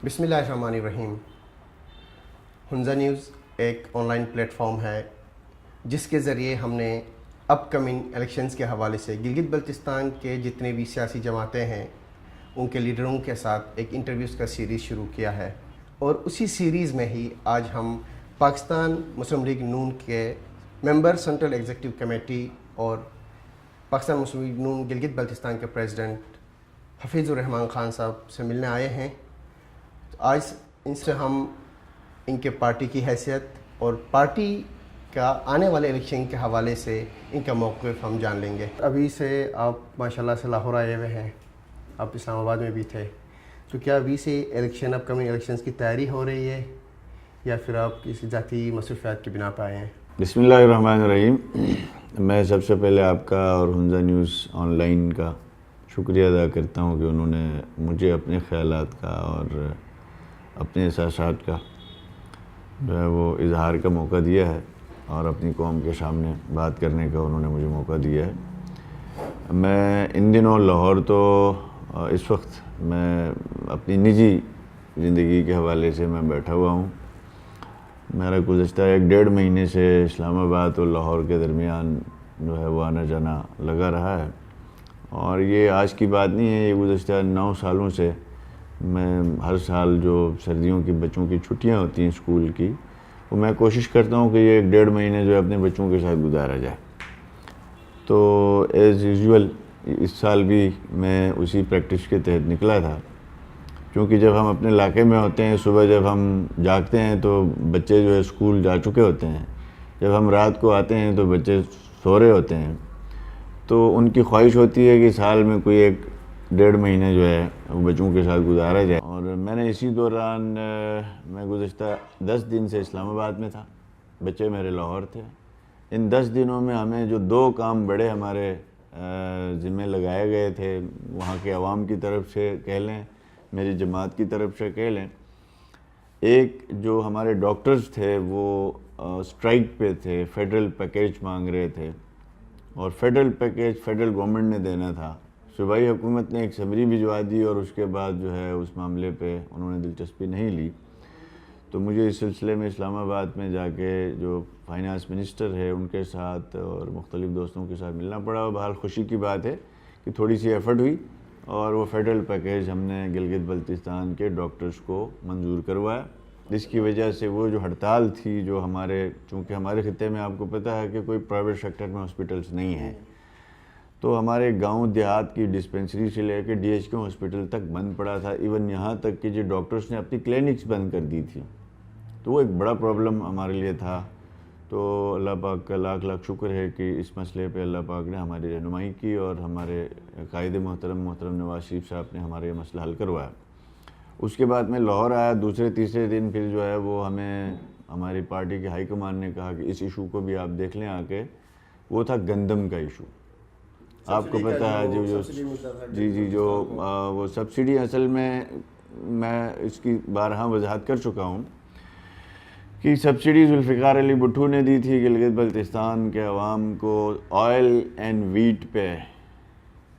بسم اللہ الرحمن الرحیم۔ ہنزا نیوز ایک آن لائن پلیٹ فارم ہے جس کے ذریعے ہم نے اپ کمنگ الیکشنز کے حوالے سے گلگت بلتستان کے جتنے بھی سیاسی جماعتیں ہیں ان کے لیڈروں کے ساتھ ایک انٹرویوز کا سیریز شروع کیا ہے، اور اسی سیریز میں ہی آج ہم پاکستان مسلم لیگ نون کے ممبر سینٹرل ایگزیکٹو کمیٹی اور پاکستان مسلم لیگ نون گلگت بلتستان کے پریزیڈنٹ حفیظ الرحمان خان صاحب سے ملنے آئے ہیں۔ آج ان سے ہم ان کے پارٹی کی حیثیت اور پارٹی کا آنے والے الیکشن کے حوالے سے ان کا موقف ہم جان لیں گے۔ ابھی سے آپ ماشاءاللہ سے لاہور آئے ہوئے ہیں، آپ اسلام آباد میں بھی تھے، تو کیا ابھی سے الیکشن اپ کمنگ الیکشنز کی تیاری ہو رہی ہے یا پھر آپ کسی ذاتی مصروفیات کی بنا پہ آئے ہیں؟ بسم اللہ الرحمن الرحیم۔ میں سب سے پہلے آپ کا اور ہنزا نیوز آن لائن کا شکریہ ادا کرتا ہوں کہ انہوں نے مجھے اپنے خیالات کا اور اپنے احساسات کا جو ہے وہ اظہار کا موقع دیا ہے، اور اپنی قوم کے سامنے بات کرنے کا انہوں نے مجھے موقع دیا ہے۔ میں ان دنوں لاہور تو اس وقت میں اپنی نجی زندگی کے حوالے سے میں بیٹھا ہوا ہوں۔ میرا گزشتہ 1.5 مہینے سے اسلام آباد اور لاہور کے درمیان جو ہے وہ آنا جانا لگا رہا ہے، اور یہ آج کی بات نہیں ہے، یہ گزشتہ 9 سالوں سے میں ہر سال جو سردیوں کی بچوں کی چھٹیاں ہوتی ہیں اسکول کی، وہ میں کوشش کرتا ہوں کہ یہ 1.5 مہینے جو ہے اپنے بچوں کے ساتھ گزارا جائے۔ تو ایز یوزول اس سال بھی میں اسی پریکٹس کے تحت نکلا تھا، کیونکہ جب ہم اپنے علاقے میں ہوتے ہیں، صبح جب ہم جاگتے ہیں تو بچے جو ہے اسکول جا چکے ہوتے ہیں، جب ہم رات کو آتے ہیں تو بچے سو رہے ہوتے ہیں، تو ان کی خواہش ہوتی ہے کہ سال میں کوئی 1.5 مہینے جو ہے وہ بچوں کے ساتھ گزارا جائے۔ اور میں نے اسی دوران میں گزشتہ 10 دن سے اسلام آباد میں تھا، بچے میرے لاہور تھے۔ ان 10 دنوں میں ہمیں جو 2 کام بڑے ہمارے ذمہ لگائے گئے تھے، وہاں کے عوام کی طرف سے کہہ لیں، میری جماعت کی طرف سے کہہ لیں، ایک جو ہمارے ڈاکٹرز تھے وہ اسٹرائک پہ تھے، فیڈرل پیکیج مانگ رہے تھے، اور فیڈرل پیکیج فیڈرل گورنمنٹ نے دینا تھا۔ صوبائی حکومت نے ایک سمری بھجوا دی اور اس کے بعد جو ہے اس معاملے پہ انہوں نے دلچسپی نہیں لی، تو مجھے اس سلسلے میں اسلام آباد میں جا کے جو فائنانس منسٹر ہے ان کے ساتھ اور مختلف دوستوں کے ساتھ ملنا پڑا، اور بہرحال خوشی کی بات ہے کہ تھوڑی سی ایفرٹ ہوئی اور وہ فیڈرل پیکیج ہم نے گلگت بلتستان کے ڈاکٹرز کو منظور کروایا، جس کی وجہ سے وہ جو ہڑتال تھی جو چونکہ ہمارے خطے میں آپ کو پتہ ہے کہ کوئی پرائیویٹ سیکٹر میں ہاسپٹلس نہیں ہیں، تو ہمارے گاؤں دیہات کی ڈسپنسری سے لے کے DHQ ہاسپٹل تک بند پڑا تھا، ایون یہاں تک کہ جو ڈاکٹرز نے اپنی کلینکس بند کر دی تھی، تو وہ ایک بڑا پرابلم ہمارے لیے تھا۔ تو اللہ پاک کا لاکھ لاکھ شکر ہے کہ اس مسئلے پہ اللہ پاک نے ہماری رہنمائی کی اور ہمارے قائد محترم نواز شریف صاحب نے ہمارے یہ مسئلہ حل کروایا۔ اس کے بعد میں لاہور آیا، دوسرے تیسرے دن پھر جو ہے وہ ہمیں ہماری پارٹی کے ہائی کمان نے کہا کہ اس ایشو کو بھی آپ دیکھ لیں آ کے، وہ تھا گندم کا ایشو۔ آپ کو پتہ ہے جو وہ سبسڈی، اصل میں اس کی بارہا وضاحت کر چکا ہوں کہ سبسڈی ذوالفقار علی بھٹو نے دی تھی گلگت بلتستان کے عوام کو آئل اینڈ ویٹ پہ،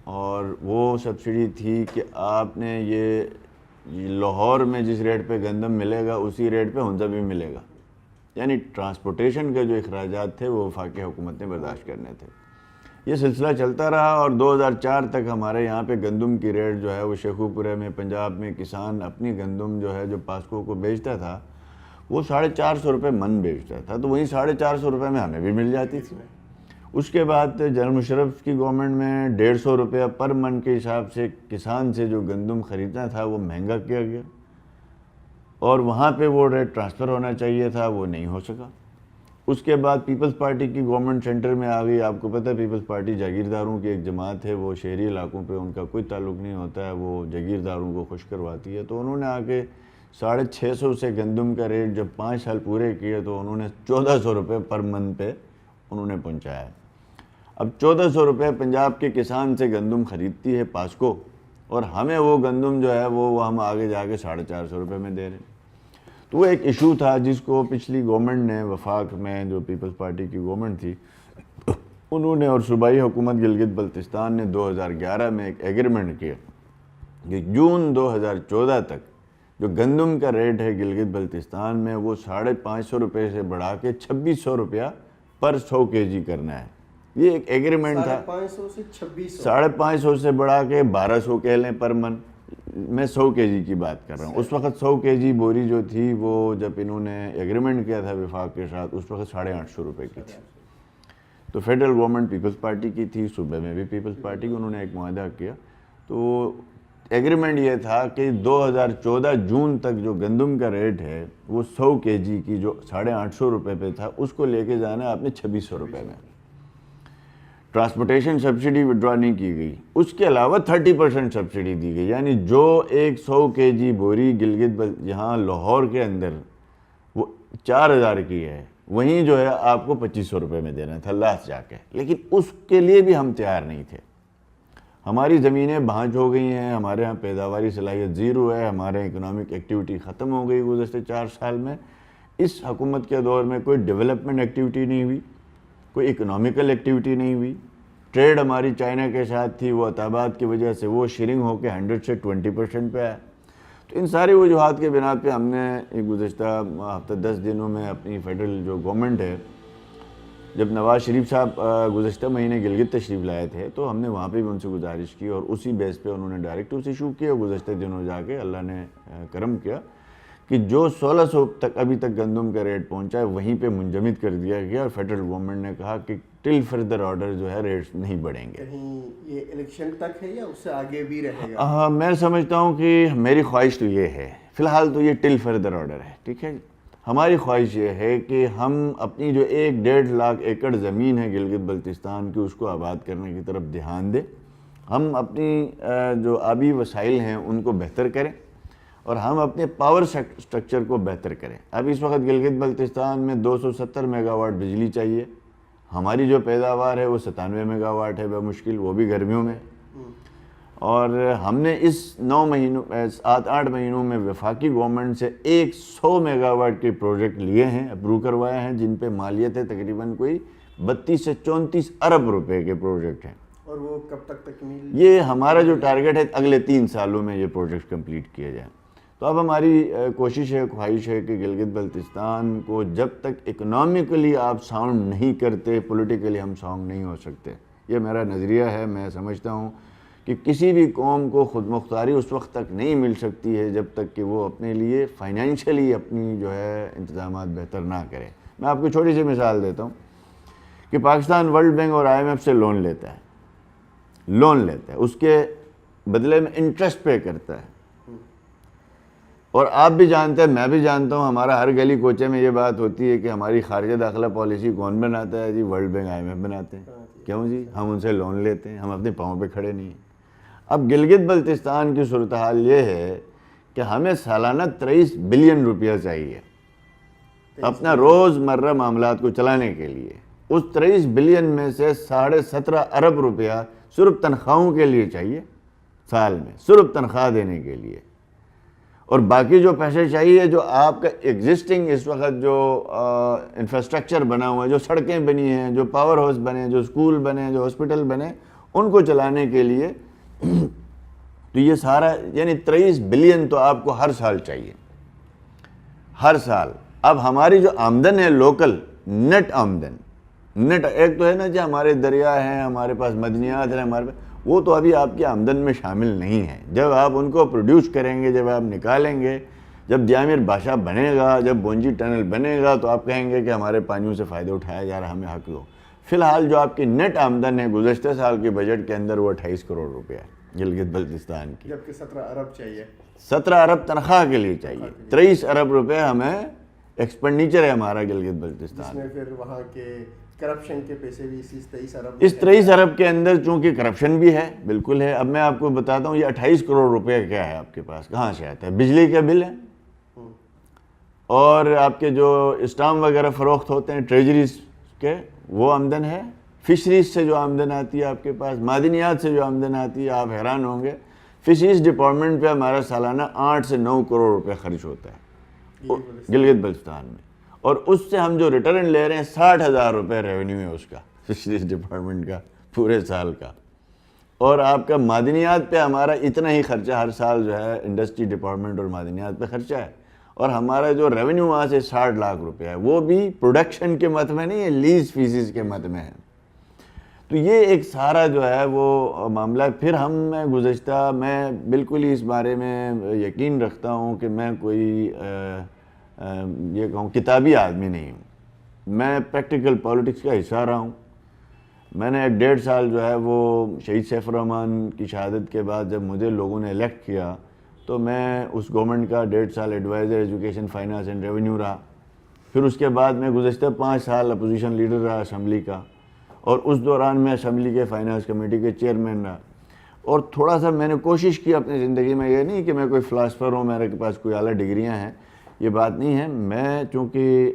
اور وہ سبسڈی تھی کہ آپ نے یہ لاہور میں جس ریٹ پہ گندم ملے گا اسی ریٹ پہ ہنزا بھی ملے گا، یعنی ٹرانسپورٹیشن کے جو اخراجات تھے وہ وفاقی حکومت نے برداشت کرنے تھے۔ یہ سلسلہ چلتا رہا اور 2004 تک ہمارے یہاں پہ گندم کی ریٹ جو ہے وہ شیخو پورے میں پنجاب میں کسان اپنی گندم جو ہے جو پاسکو کو بیچتا تھا وہ 450 روپے من بیچتا تھا، تو وہیں 450 روپے میں ہمیں بھی مل جاتی تھی۔ اس کے بعد جنرل مشرف کی گورنمنٹ میں 150 روپیہ پر من کے حساب سے کسان سے جو گندم خریدنا تھا وہ مہنگا کیا گیا، اور وہاں پہ وہ ریٹ ٹرانسفر ہونا چاہیے تھا، وہ نہیں ہو سکا۔ اس کے بعد پیپلز پارٹی کی گورنمنٹ سینٹر میں آ گئی۔ آپ کو پتہ ہے پیپلز پارٹی جاگیرداروں کی ایک جماعت ہے، وہ شہری علاقوں پہ ان کا کوئی تعلق نہیں ہوتا ہے، وہ جاگیرداروں کو خوش کرواتی ہے، تو انہوں نے آ کے 650 سے گندم کا ریٹ جب 5 سال پورے کیے تو انہوں نے 1400 روپے پر من پہ انہوں نے پہنچایا۔ اب 1400 روپے پنجاب کے کسان سے گندم خریدتی ہے پاسکو، اور ہمیں وہ گندم جو ہے وہ ہم آگے جا کے 450 روپے میں دے رہے ہیں۔ تو وہ ایک ایشو تھا جس کو پچھلی گورنمنٹ نے، وفاق میں جو پیپلز پارٹی کی گورنمنٹ تھی انہوں نے، اور صوبائی حکومت گلگت بلتستان نے 2011 میں ایک ایگریمنٹ کیا کہ جون 2014 تک جو گندم کا ریٹ ہے گلگت بلتستان میں وہ 550 روپے سے بڑھا کے 2600 روپیہ پر 100 kg کرنا ہے. یہ ایک ایگریمنٹ تھا. 550 سے 2600. 550 سے بڑھا کے 1200 کہہ لیں پر من. میں 100 kg کی بات کر رہا ہوں. اس وقت 100 kg بوری جو تھی وہ جب انہوں نے ایگریمنٹ کیا تھا وفاق کے ساتھ اس وقت 850 روپے کی تھی. تو فیڈرل گورنمنٹ پیپلز پارٹی کی تھی, صوبے میں بھی پیپلز پارٹی کی. انہوں نے ایک معاہدہ کیا. تو ایگریمنٹ یہ تھا کہ 2014 جون تک جو گندم کا ریٹ ہے وہ 100 kg کی جو 850 روپے پہ تھا اس کو لے کے جانا ہے آپ نے 2600 روپے میں. ٹرانسپورٹیشن سبسڈی وڈرا نہیں کی گئی. اس کے علاوہ 30% سبسڈی دی گئی. یعنی جو ایک 100 kg بوری گلگت یہاں لاہور کے اندر وہ 4000 کی ہے, وہیں جو ہے آپ کو 2500 روپے میں دینا تھا لاسٹ جا کے. لیکن اس کے لیے بھی ہم تیار نہیں تھے. ہماری زمینیں بھانج ہو گئی ہیں, ہمارے ہاں پیداواری صلاحیت زیرو ہے, ہمارے اکنامک ایکٹیویٹی ختم ہو گئی گزشتہ 4 سال میں. اس حکومت کے دور میں کوئی ڈیولپمنٹ ایکٹیویٹی نہیں ہوئی, کوئی اکنامیکل ایکٹیویٹی نہیں ہوئی. ٹریڈ ہماری چائنا کے ساتھ تھی, وہ عطابات کی وجہ سے وہ شرنگ ہو کے 100 سے 20% پہ آیا. تو ان ساری وجوہات کے بنا پہ ہم نے گزشتہ ہفتہ 10 دنوں میں اپنی فیڈرل جو گورنمنٹ ہے, جب نواز شریف صاحب گزشتہ مہینے گلگت تشریف لائے تھے تو ہم نے وہاں پہ بھی ان سے گزارش کی اور اسی بیس پہ انہوں نے ڈائریکٹیوز ایشو کیے. اور گزشتہ دنوں جا کے اللہ نے کرم کیا کہ جو 1600 تک ابھی تک گندم کا ریٹ پہنچا ہے وہیں پہ منجمد کر دیا گیا. اور فیڈرل گورنمنٹ نے کہا کہ ٹل فردر آرڈر جو ہے ریٹس نہیں بڑھیں گے. کہیں یہ الیکشن تک ہے یا اس سے آگے بھی رہے گا؟ ہاں, میں سمجھتا ہوں کہ میری خواہش تو یہ ہے, فی الحال تو یہ ٹل فردر آرڈر ہے. ٹھیک ہے, ہماری خواہش یہ ہے کہ ہم اپنی جو 1.5 لاکھ ایکڑ زمین ہے گلگت بلتستان کی اس کو آباد کرنے کی طرف دھیان دیں. ہم اپنی جو آبی وسائل ہیں ان کو بہتر کریں اور ہم اپنے پاور سٹرکچر کو بہتر کریں. اب اس وقت گلگت بلتستان میں 270 میگا واٹ بجلی چاہیے. ہماری جو پیداوار ہے وہ 97 میگا واٹ ہے بمشکل, وہ بھی گرمیوں میں. اور ہم نے اس 7-8 مہینوں میں وفاقی گورنمنٹ سے 100 میگا واٹ کے پروجیکٹ لیے ہیں, اپروو کروائے ہیں, جن پہ مالیت ہے تقریباً کوئی 32 سے 34 ارب روپے کے پروجیکٹ ہیں. اور وہ کب تک تکمیل؟ یہ ہمارا جو ٹارگٹ ہے اگلے 3 سالوں میں یہ پروجیکٹ کمپلیٹ کیے جائیں. تو اب ہماری کوشش ہے, خواہش ہے کہ گلگت بلتستان کو جب تک اکنامیکلی آپ ساؤنڈ نہیں کرتے, پولیٹیکلی ہم ساؤنڈ نہیں ہو سکتے. یہ میرا نظریہ ہے. میں سمجھتا ہوں کہ کسی بھی قوم کو خود مختاری اس وقت تک نہیں مل سکتی ہے جب تک کہ وہ اپنے لیے فائنینشلی اپنی جو ہے انتظامات بہتر نہ کرے. میں آپ کو چھوٹی سی مثال دیتا ہوں کہ پاکستان ورلڈ بینک اور IMF سے لون لیتا ہے, اس کے بدلے میں انٹرسٹ پے کرتا ہے. اور آپ بھی جانتے ہیں, میں بھی جانتا ہوں, ہمارا ہر گلی کوچے میں یہ بات ہوتی ہے کہ ہماری خارجہ داخلہ پالیسی کون بناتا ہے؟ جی ورلڈ بینک IMF بناتے ہیں. کیوں جی؟ ہم ان سے لون لیتے ہیں, ہم اپنے پاؤں پہ کھڑے نہیں ہیں. اب گلگت بلتستان کی صورتحال یہ ہے کہ ہمیں سالانہ 23 بلین روپیہ چاہیے اپنا روز مرہ معاملات کو چلانے کے لیے. اس 23 بلین میں سے 17.5 ارب روپیہ صرف تنخواہوں کے لیے چاہیے سال میں, صرف تنخواہ دینے کے لیے. اور باقی جو پیسے چاہیے جو آپ کا ایگزسٹنگ اس وقت جو انفراسٹرکچر بنا ہوا ہے, جو سڑکیں بنی ہیں, جو پاور ہاؤس بنے, جو اسکول بنے, جو ہاسپٹل بنے, ان کو چلانے کے لیے تو یہ سارا یعنی 23 بلین تو آپ کو ہر سال چاہیے, ہر سال. اب ہماری جو آمدن ہے لوکل نیٹ آمدن, نیٹ ایک تو ہے نا جی ہمارے دریا ہیں, ہمارے پاس مدنیات ہیں, ہمارے پاس وہ تو ابھی آپ کی آمدن میں شامل نہیں ہے. جب آپ ان کو پروڈیوس کریں گے, جب آپ نکالیں گے, جب دیامیر بادشاہ بنے گا, جب بونجی ٹنل بنے گا تو آپ کہیں گے کہ ہمارے پانیوں سے فائدہ اٹھایا جا رہا, ہمیں حق دو. فی الحال جو آپ کی نیٹ آمدن ہے گزشتہ سال کے بجٹ کے اندر وہ 28 کروڑ روپے ہے گلگت بلتستان کی, جبکہ 17 ارب چاہیے. 17 ارب تنخواہ کے لیے چاہیے, 23 ارب روپے ہمیں ایکسپینڈیچر ہے ہمارا گلگت بلتستان. اس میں پھر وہاں کے کرپشن کے پیسے بھی اس 23 ارب کے اندر چونکہ کرپشن بھی ہے, بالکل ہے. اب میں آپ کو بتاتا ہوں یہ 28 کروڑ روپے کیا ہے آپ کے پاس, کہاں سے آتا ہے؟ بجلی کا بل ہے, اور آپ کے جو اسٹام وغیرہ فروخت ہوتے ہیں ٹریجریز کے, وہ آمدن ہے. فشریز سے جو آمدن آتی ہے آپ کے پاس, معدنیات سے جو آمدن آتی ہے, آپ حیران ہوں گے فشریز ڈپارٹمنٹ پہ ہمارا سالانہ 8 سے 9 کروڑ روپے خرچ ہوتا ہے گلگت بلتستان میں. اور اس سے ہم جو ریٹرن لے رہے ہیں 60,000 روپے ریونیو ہے اس کا, فشریز ڈپارٹمنٹ کا پورے سال کا. اور آپ کا معدنیات پہ ہمارا اتنا ہی خرچہ ہر سال جو ہے انڈسٹری ڈپارٹمنٹ اور معدنیات پہ خرچہ ہے، اور ہمارا جو ریونیو وہاں سے 60 لاکھ روپے ہے، وہ بھی پروڈکشن کے مت میں نہیں ہے، لیز فیسز کے مت میں ہے۔ تو یہ ایک سارا جو ہے وہ معاملہ ہے۔ پھر میں بالکل ہی اس بارے میں یقین رکھتا ہوں کہ میں کوئی یہ کہوں کتابی آدمی نہیں ہوں، میں پریکٹیکل پولیٹکس کا حصہ رہا ہوں۔ میں نے 1.5 سال جو ہے وہ شہید سیف الرحمن کی شہادت کے بعد جب مجھے لوگوں نے الیکٹ کیا تو میں اس گورنمنٹ کا 1.5 سال adviser education finance and revenue رہا۔ پھر اس کے بعد میں گزشتہ 5 سال اپوزیشن لیڈر رہا اسمبلی کا، اور اس دوران میں اسمبلی کے فائنانس کمیٹی کے چیئرمین رہا۔ اور تھوڑا سا میں نے کوشش کی اپنی زندگی میں، یہ نہیں کہ میں کوئی فلاسفر ہوں، میرے پاس کوئی اعلیٰ ڈگریاں ہیں، یہ بات نہیں ہے۔ میں چونکہ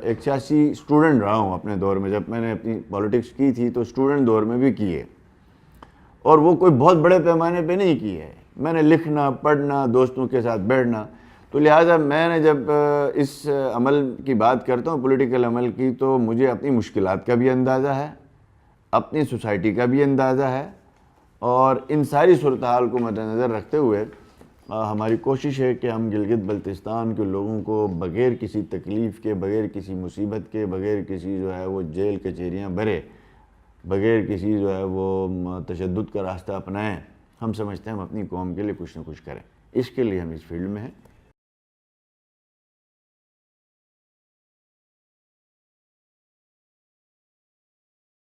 ایک سیاسی اسٹوڈنٹ رہا ہوں اپنے دور میں، جب میں نے اپنی پالیٹکس کی تھی تو اسٹوڈنٹ دور میں بھی کی ہے، اور وہ کوئی بہت بڑے پیمانے پہ نہیں کی ہے۔ میں نے لکھنا، پڑھنا، دوستوں کے ساتھ بیٹھنا، تو لہٰذا میں نے جب اس عمل کی بات کرتا ہوں پولیٹیکل عمل کی، تو مجھے اپنی مشکلات کا بھی اندازہ ہے، اپنی سوسائٹی کا بھی اندازہ ہے، اور ان ساری صورتحال کو مد نظر رکھتے ہوئے ہماری کوشش ہے کہ ہم گلگت بلتستان کے لوگوں کو بغیر کسی تکلیف کے، بغیر کسی مصیبت کے، بغیر کسی جو ہے وہ جیل کچہریاں بھرے، بغیر کسی جو ہے وہ تشدد کا راستہ اپنائیں، ہم سمجھتے ہیں ہم اپنی قوم کے لیے کچھ نہ کچھ کریں۔ اس کے لیے ہم اس فیلڈ میں ہیں۔